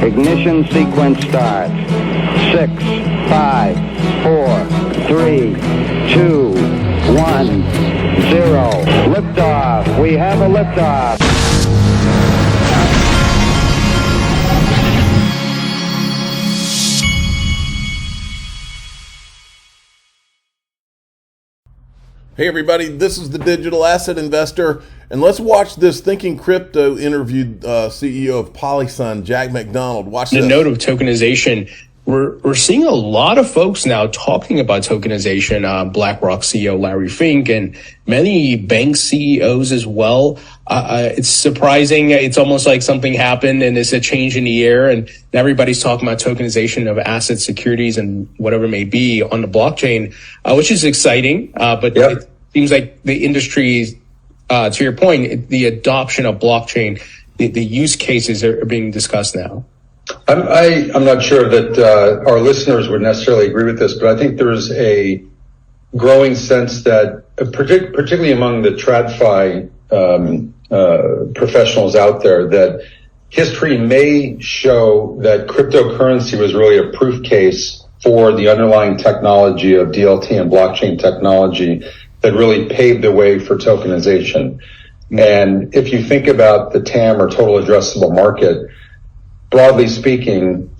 Ignition sequence starts. 6, 5, 4, 3, 2, 1, 0. Liftoff. We have a liftoff. Hey everybody, this is the Digital Asset Investor, and let's watch this Thinking Crypto interviewed CEO of PolySign, Jack McDonald. Watch this. The note of tokenization, we're seeing a lot of folks now talking about tokenization. BlackRock CEO Larry Fink and many bank CEOs as well. It's surprising. It's almost like something happened and it's a change in the air, and everybody's talking about tokenization of asset securities and whatever it may be on the blockchain, which is exciting. But Yep. It seems like the industry, to your point, the adoption of blockchain, the use cases are being discussed now. I'm not sure that our listeners would necessarily agree with this, but I think there's a growing sense that, particularly among the TradFi professionals out there, that history may show that cryptocurrency was really a proof case for the underlying technology of DLT and blockchain technology that really paved the way for tokenization. And if you think about the TAM, or total addressable market, broadly speaking,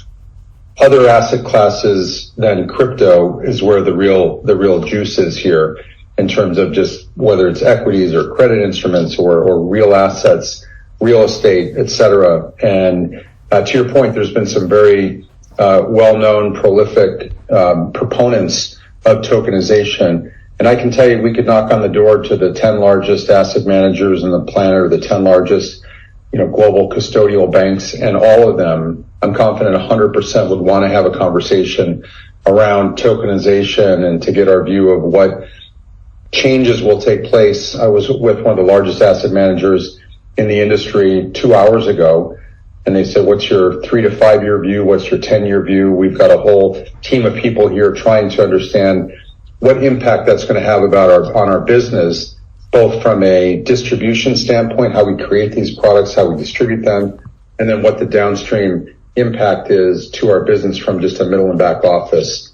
other asset classes than crypto is where the real juice is here, in terms of just whether it's equities or credit instruments or real assets, real estate, et cetera. And to your point, there's been some very well-known, prolific proponents of tokenization. And I can tell you, we could knock on the door to the 10 largest asset managers on the planet, or the 10 largest global custodial banks, and all of them, I'm confident 100% would want to have a conversation around tokenization and to get our view of what changes will take place. I was with one of the largest asset managers in the industry 2 hours ago, and they said, what's your 3 to 5 year view? What's your 10-year view? We've got a whole team of people here trying to understand what impact that's going to have on our business, both from a distribution standpoint, how we create these products, how we distribute them, and then what the downstream impact is to our business from just a middle and back office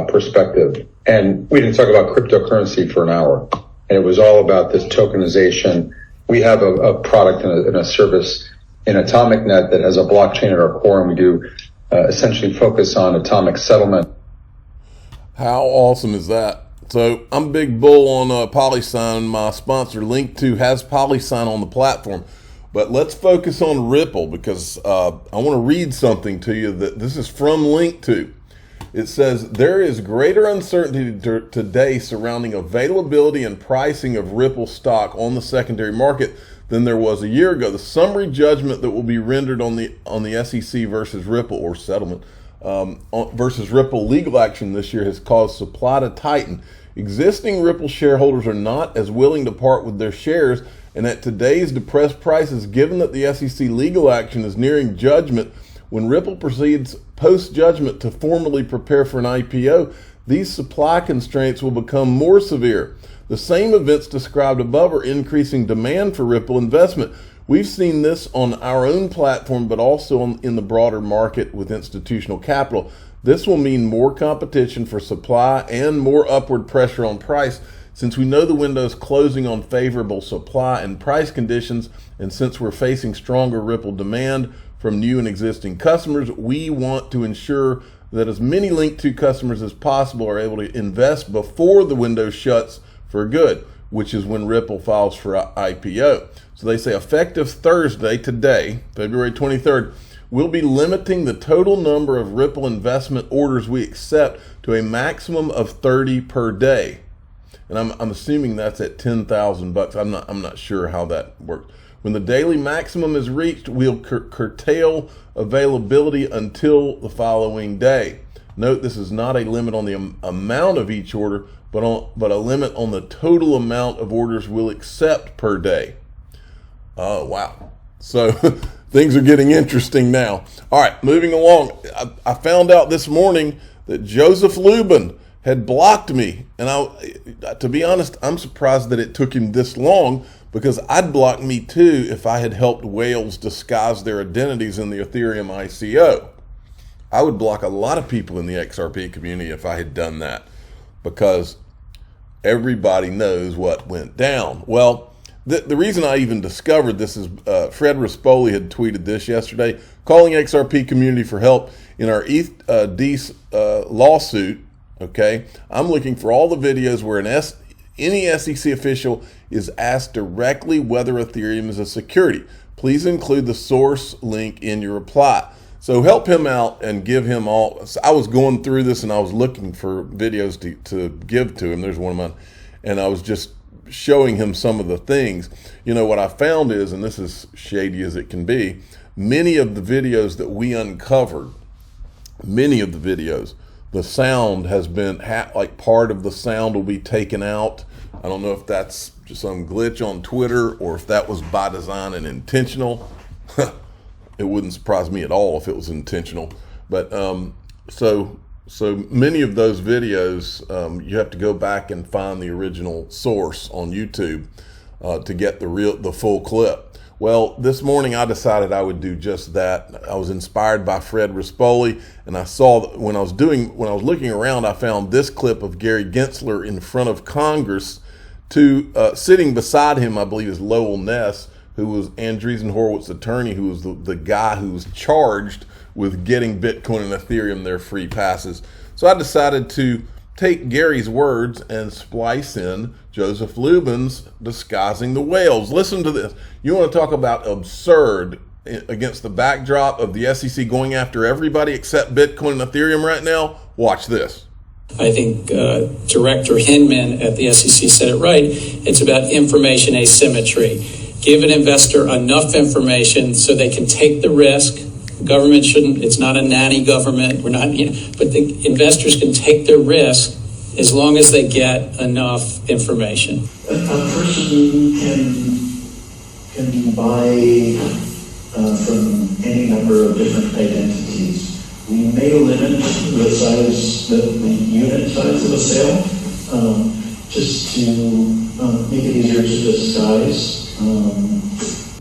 perspective. And we didn't talk about cryptocurrency for an hour, and it was all about this tokenization. We have a product and a service in AtomicNet that has a blockchain at our core, and we do essentially focus on atomic settlement. How awesome is that? So I'm a big bull on PolySign. My sponsor Link2 has PolySign on the platform, but let's focus on Ripple, because I want to read something to you that this is from Link2. It says, there is greater uncertainty today surrounding availability and pricing of Ripple stock on the secondary market than there was a year ago. The summary judgment that will be rendered on the SEC versus Ripple, or settlement versus Ripple legal action this year, has caused supply to tighten. Existing Ripple shareholders are not as willing to part with their shares, and at today's depressed prices, given that the SEC legal action is nearing judgment, when Ripple proceeds post-judgment to formally prepare for an IPO, these supply constraints will become more severe. The same events described above are increasing demand for Ripple investment. We've seen this on our own platform, but also in the broader market with institutional capital. This will mean more competition for supply and more upward pressure on price, since we know the window is closing on favorable supply and price conditions, and since we're facing stronger Ripple demand from new and existing customers, we want to ensure that as many Link2 customers as possible are able to invest before the window shuts for good, which is when Ripple files for IPO. So they say, effective Thursday, today, February 23rd, we'll be limiting the total number of Ripple investment orders we accept to a maximum of 30 per day. And I'm assuming that's at $10,000. I'm not sure how that works. When the daily maximum is reached, we'll curtail availability until the following day. Note, this is not a limit on the amount of each order, but a limit on the total amount of orders we'll accept per day. Oh, wow. So things are getting interesting now. All right, moving along. I found out this morning that Joseph Lubin had blocked me. And to be honest, I'm surprised that it took him this long, because I'd block me too if I had helped whales disguise their identities in the Ethereum ICO. I would block a lot of people in the XRP community if I had done that, because everybody knows what went down. Well, the reason I even discovered this is Fred Rispoli had tweeted this yesterday, calling XRP community for help in our ETH lawsuit. Okay, I'm looking for all the videos where any SEC official is asked directly whether Ethereum is a security. Please include the source link in your reply. So help him out and give him all. So I was going through this and I was looking for videos to give to him. There's one of mine. And I was just showing him some of the things. You know, what I found is, and this is shady as it can be, many of the videos that we uncovered, the sound has been, like part of the sound will be taken out. I don't know if that's just some glitch on Twitter or if that was by design and intentional. It wouldn't surprise me at all if it was intentional. But so many of those videos, you have to go back and find the original source on YouTube to get the full clip. Well, this morning I decided I would do just that. I was inspired by Fred Rispoli, and I saw that when I was looking around, I found this clip of Gary Gensler in front of Congress. Sitting beside him, I believe, is Lowell Ness, who was Andreessen Horowitz' attorney, who was the guy who was charged with getting Bitcoin and Ethereum their free passes. So I decided to take Gary's words and splice in Joseph Lubin's disguising the whales. Listen to this. You want to talk about absurd against the backdrop of the SEC going after everybody except Bitcoin and Ethereum right now? Watch this. I think Director Hinman at the SEC said it right. It's about information asymmetry. Give an investor enough information so they can take the risk. Government shouldn't, it's not a nanny government. We're not, but the investors can take their risk as long as they get enough information. A person can buy from any number of different identities. We may limit the size, the unit size of a sale, just to make it easier to disguise.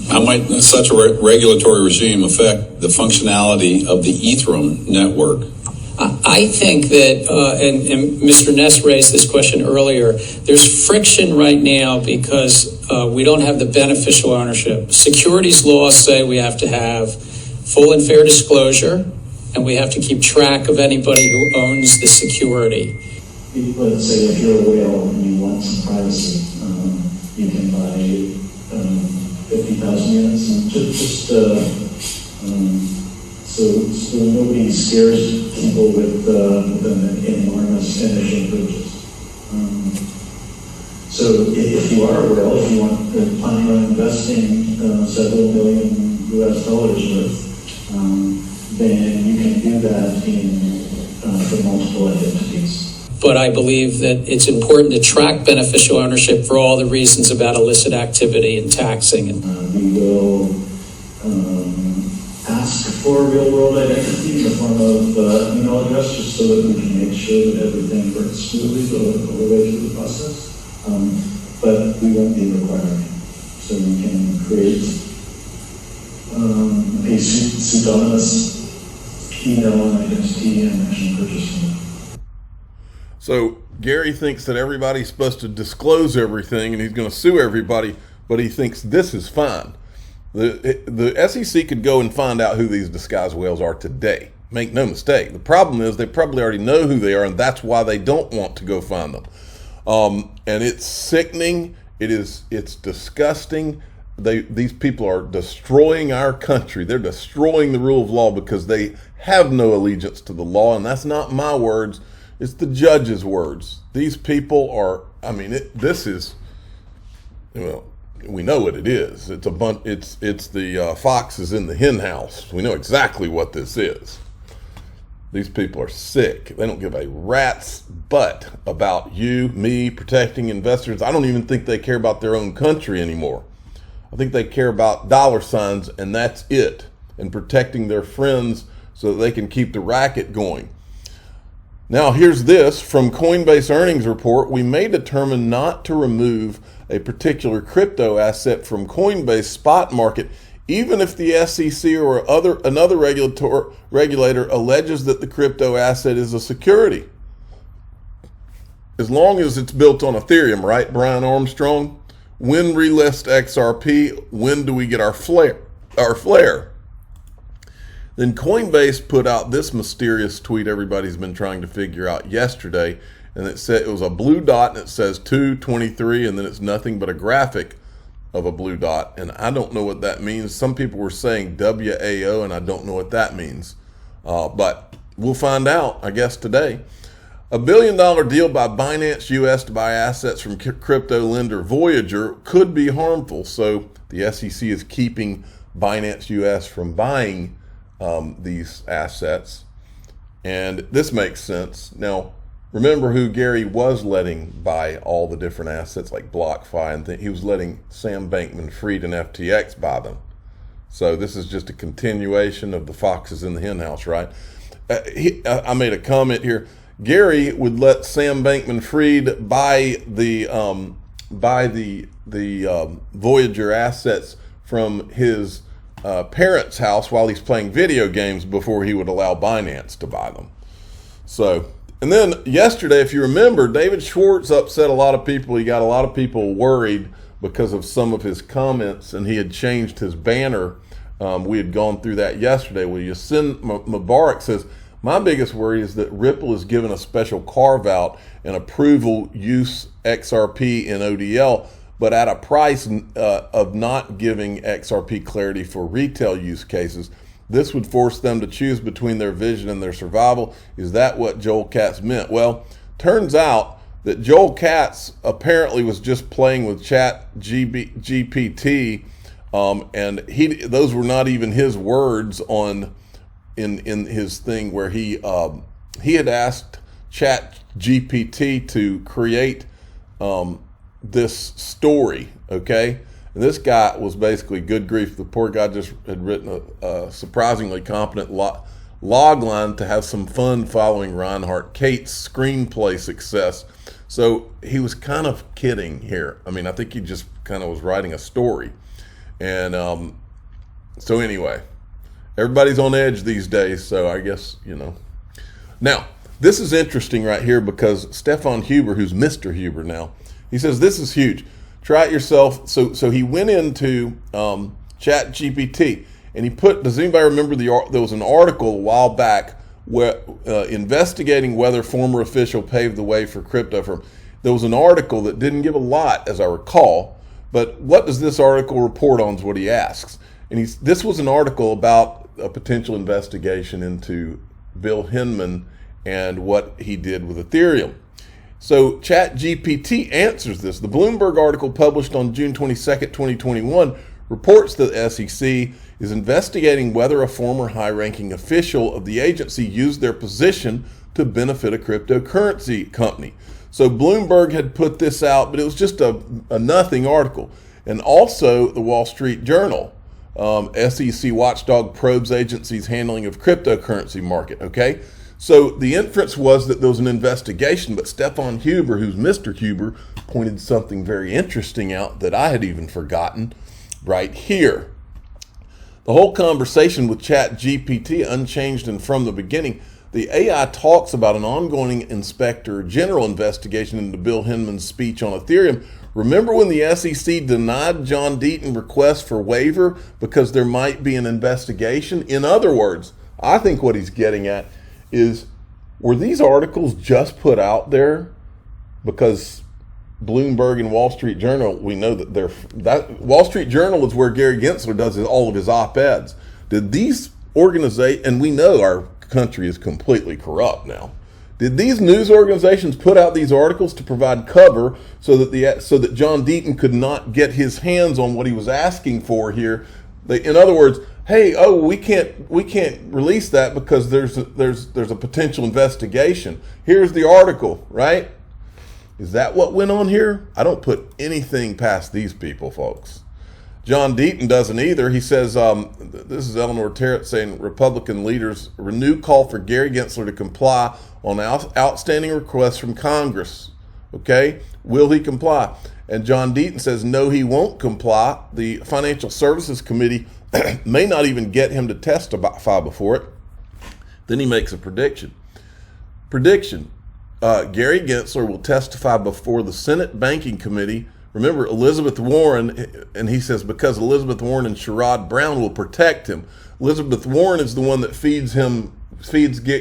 How might such a regulatory regime affect the functionality of the Ethereum network? I think that, and Mr. Ness raised this question earlier, there's friction right now because we don't have the beneficial ownership. Securities laws say we have to have full and fair disclosure, and we have to keep track of anybody who owns the security. Let's say if you're a whale and you want some privacy, you can buy 50,000 units and so nobody scares people with an enormous initial purchase. So if you are a whale, if you want planning on investing several million US dollars worth, then you can do that for multiple entities. But I believe that it's important to track beneficial ownership for all the reasons about illicit activity and taxing. We will ask for real-world identity in the form of email address, just so that we can make sure that everything works smoothly all the way through the process. But we won't be requiring it. So we can create a pseudonymous email and identity and action purchase. So Gary thinks that everybody's supposed to disclose everything and he's going to sue everybody, but he thinks this is fine. The SEC could go and find out who these disguised whales are today. Make no mistake. The problem is they probably already know who they are, and that's why they don't want to go find them. And it's sickening. It's disgusting. These people are destroying our country. They're destroying the rule of law because they have no allegiance to the law, and that's not my words. It's the judge's words. These people are, this is, well, we know what it is. It's a bunch. It's the foxes in the hen house. We know exactly what this is. These people are sick. They don't give a rat's butt about you, me, protecting investors. I don't even think they care about their own country anymore. I think they care about dollar signs, and that's it, and protecting their friends so that they can keep the racket going. Now, here's this from Coinbase earnings report. We may determine not to remove a particular crypto asset from Coinbase spot market, even if the SEC or another regulator alleges that the crypto asset is a security. As long as it's built on Ethereum, right, Brian Armstrong? When relist XRP? When do we get our flare? Then Coinbase put out this mysterious tweet everybody's been trying to figure out yesterday, and it said it was a blue dot and it says 223, and then it's nothing but a graphic of a blue dot, and I don't know what that means. Some people were saying WAO, and I don't know what that means, but we'll find out, I guess, today. A $1 billion deal by Binance US to buy assets from crypto lender Voyager could be harmful. So the SEC is keeping Binance US from buying these assets. And this makes sense. Now, remember who Gary was letting buy all the different assets like BlockFi and he was letting Sam Bankman-Fried and FTX buy them. So this is just a continuation of the foxes in the henhouse, right? I made a comment here. Gary would let Sam Bankman-Fried buy the Voyager assets from his parents' house while he's playing video games before he would allow Binance to buy them. So, and then yesterday, if you remember, David Schwartz upset a lot of people. He got a lot of people worried because of some of his comments, and he had changed his banner. We had gone through that yesterday. Well, Yasin Mubarak says, my biggest worry is that Ripple is given a special carve-out and approval use XRP in ODL, but at a price of not giving XRP clarity for retail use cases. This would force them to choose between their vision and their survival. Is that what Joel Katz meant? Well, turns out that Joel Katz apparently was just playing with GPT, and those were not even his words in his thing where he had asked ChatGPT to create this story, okay? And this guy was basically, good grief, the poor guy just had written a surprisingly competent log line to have some fun following Reinhard Kate's screenplay success. So he was kind of kidding here. I mean, I think he just kind of was writing a story. And so anyway, everybody's on edge these days, so I guess, you know. Now, this is interesting right here because Stefan Huber, who's Mr. Huber now, he says, this is huge. Try it yourself. So he went into ChatGPT and he put, does anybody remember there was an article a while back where investigating whether former official paved the way for crypto firm. There was an article that didn't give a lot, as I recall, but what does this article report on is what he asks. And this was an article about a potential investigation into Bill Hinman and what he did with Ethereum. So ChatGPT answers this. The Bloomberg article published on June 22nd, 2021 reports that the SEC is investigating whether a former high-ranking official of the agency used their position to benefit a cryptocurrency company. So Bloomberg had put this out, but it was just a nothing article. And also the Wall Street Journal. SEC watchdog probes agency's handling of cryptocurrency market, okay? So the inference was that there was an investigation, but Stefan Huber, who's Mr. Huber, pointed something very interesting out that I had even forgotten right here. The whole conversation with ChatGPT, unchanged and from the beginning, the AI talks about an ongoing inspector general investigation into Bill Hinman's speech on Ethereum. Remember when the SEC denied John Deaton's request for waiver because there might be an investigation? In other words, I think what he's getting at is, were these articles just put out there because Bloomberg and Wall Street Journal, we know that Wall Street Journal is where Gary Gensler does all of his op-eds. Did these organizations, and we know our country is completely corrupt now, did these news organizations put out these articles to provide cover so that John Deaton could not get his hands on what he was asking for here? In other words, hey, we can't release that because there's a potential investigation. Here's the article, right? Is that what went on here? I don't put anything past these people, folks. John Deaton doesn't either. He says, this is Eleanor Terrett saying, Republican leaders renew call for Gary Gensler to comply on outstanding requests from Congress. Okay, will he comply? And John Deaton says, no, he won't comply. The Financial Services Committee may not even get him to testify before it. Then he makes a prediction. Gary Gensler will testify before the Senate Banking Committee. Remember, Elizabeth Warren, and he says because Elizabeth Warren and Sherrod Brown will protect him. Elizabeth Warren is the one that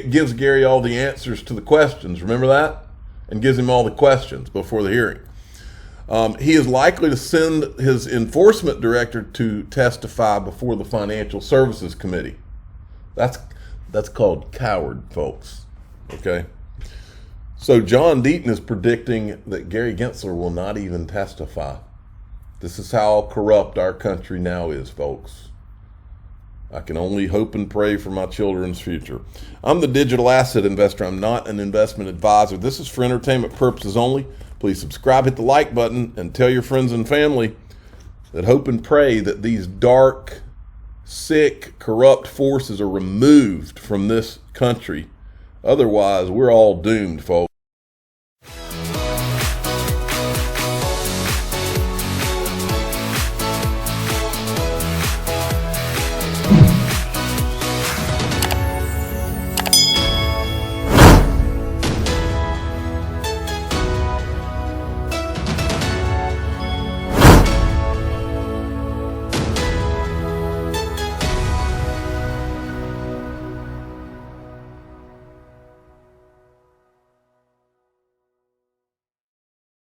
gives Gary all the answers to the questions. Remember that? And gives him all the questions before the hearing. He is likely to send his enforcement director to testify before the Financial Services Committee. That's called coward, folks. Okay? So John Deaton is predicting that Gary Gensler will not even testify. This is how corrupt our country now is, folks. I can only hope and pray for my children's future. I'm the digital asset investor. I'm not an investment advisor. This is for entertainment purposes only. Please subscribe, hit the like button, and tell your friends and family that hope and pray that these dark, sick, corrupt forces are removed from this country. Otherwise, we're all doomed, folks.